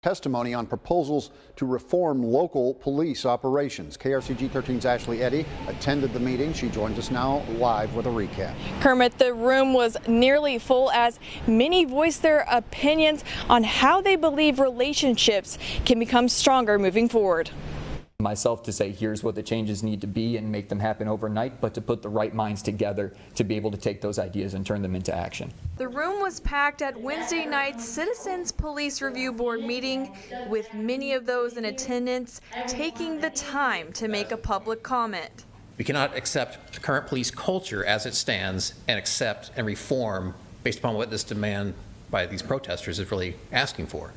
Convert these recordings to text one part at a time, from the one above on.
Testimony on proposals to reform local police operations. KRCG 13's Ashley Eddy attended the meeting. She joins us now live with a recap. Kermit, the room was nearly full as many voiced their opinions on how they believe relationships can become stronger moving forward. Myself to say here's what the changes need to be and make them happen overnight, but to put the right minds together to be able to take those ideas and turn them into action. The room was packed at Wednesday night's Citizens Police Review Board meeting, with many of those in attendance taking the time to make a public comment. We cannot accept the current police culture as it stands and accept and reform based upon what this demand by these protesters is really asking for.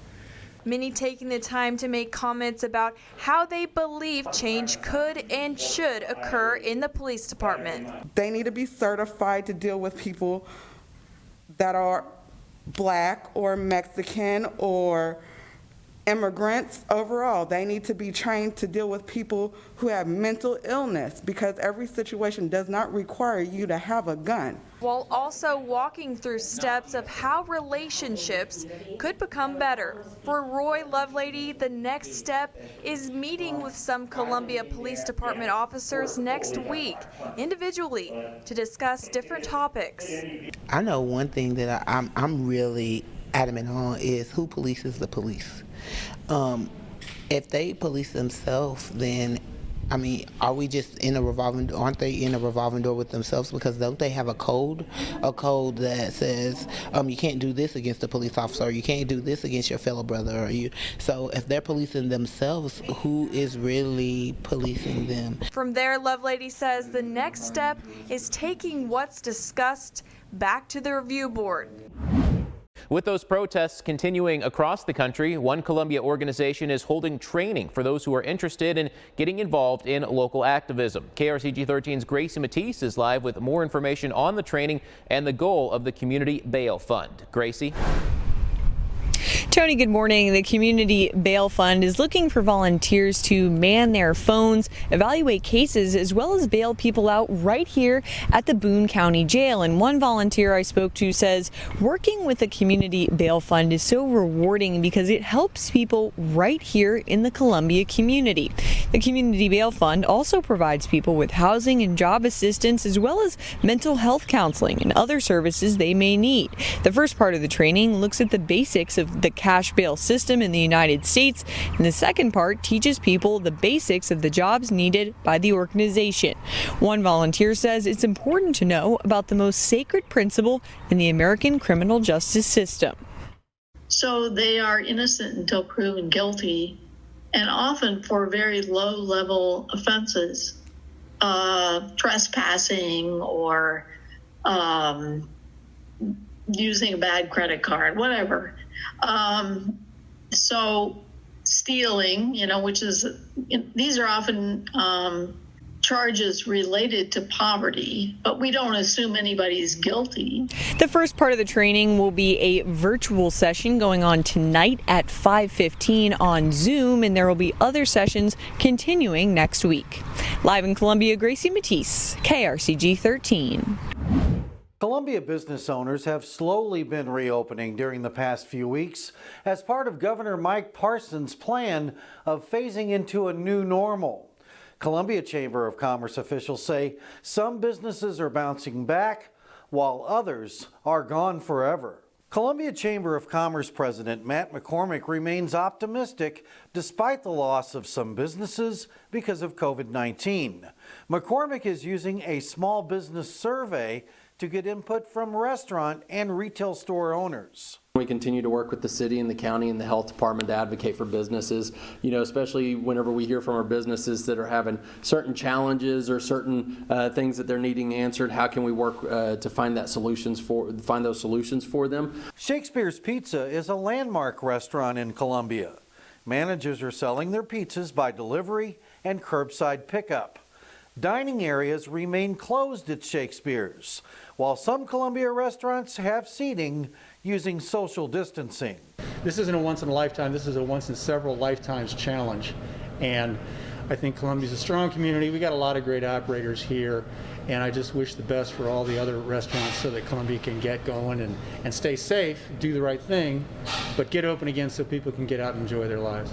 Many taking the time to make comments about how they believe change could and should occur in the police department. They need to be certified to deal with people that are Black or Mexican or immigrants overall. They need to be trained to deal with people who have mental illness, because every situation does not require you to have a gun. While also walking through steps of how relationships could become better. For Roy Lovelady, the next step is meeting with some Columbia Police Department officers next week, individually, to discuss different topics. I know one thing that I'm really adamant on is who polices the police. If they police themselves, then I mean, are we just in a revolving? Aren't they in a revolving door with themselves? Because don't they have a code that says you can't do this against a police officer, or you can't do this against your fellow brother, or you. So if they're policing themselves, who is really policing them? From there, Lovelady says the next step is taking what's discussed back to the review board. With those protests continuing across the country, one Columbia organization is holding training for those who are interested in getting involved in local activism. KRCG 13's Gracie Matisse is live with more information on the training and the goal of the Community Bail Fund. Gracie? Tony, good morning. The Community Bail Fund is looking for volunteers to man their phones, evaluate cases, as well as bail people out right here at the Boone County Jail. And one volunteer I spoke to says working with the Community Bail Fund is so rewarding because it helps people right here in the Columbia community. The Community Bail Fund also provides people with housing and job assistance, as well as mental health counseling and other services they may need. The first part of the training looks at the basics of the cash bail system in the United States, and the second part teaches people the basics of the jobs needed by the organization. One volunteer says it's important to know about the most sacred principle in the American criminal justice system. So they are innocent until proven guilty, and often for very low-level offenses, trespassing or using a bad credit card, whatever. So stealing, which is, these are often charges related to poverty, but we don't assume anybody's guilty. The first part of the training will be a virtual session going on tonight at 5:15 on Zoom, and there will be other sessions continuing next week. Live in Columbia, Gracie Matisse, KRCG 13. Columbia business owners have slowly been reopening during the past few weeks as part of Governor Mike Parson's plan of phasing into a new normal. Columbia Chamber of Commerce officials say some businesses are bouncing back while others are gone forever. Columbia Chamber of Commerce President Matt McCormick remains optimistic despite the loss of some businesses because of COVID-19. McCormick is using a small business survey to get input from restaurant and retail store owners. We continue to work with the city and the county and the health department to advocate for businesses, especially whenever we hear from our businesses that are having certain challenges or certain things that they're needing answered. How can we work to find those solutions for them? Shakespeare's Pizza is a landmark restaurant in Columbia. Managers are selling their pizzas by delivery and curbside pickup. Dining areas remain closed at Shakespeare's, while some Columbia restaurants have seating using social distancing. This isn't a once in a lifetime, this is a once in several lifetimes challenge. And I think Columbia's a strong community. We got a lot of great operators here, and I just wish the best for all the other restaurants so that Columbia can get going and stay safe, do the right thing, but get open again so people can get out and enjoy their lives.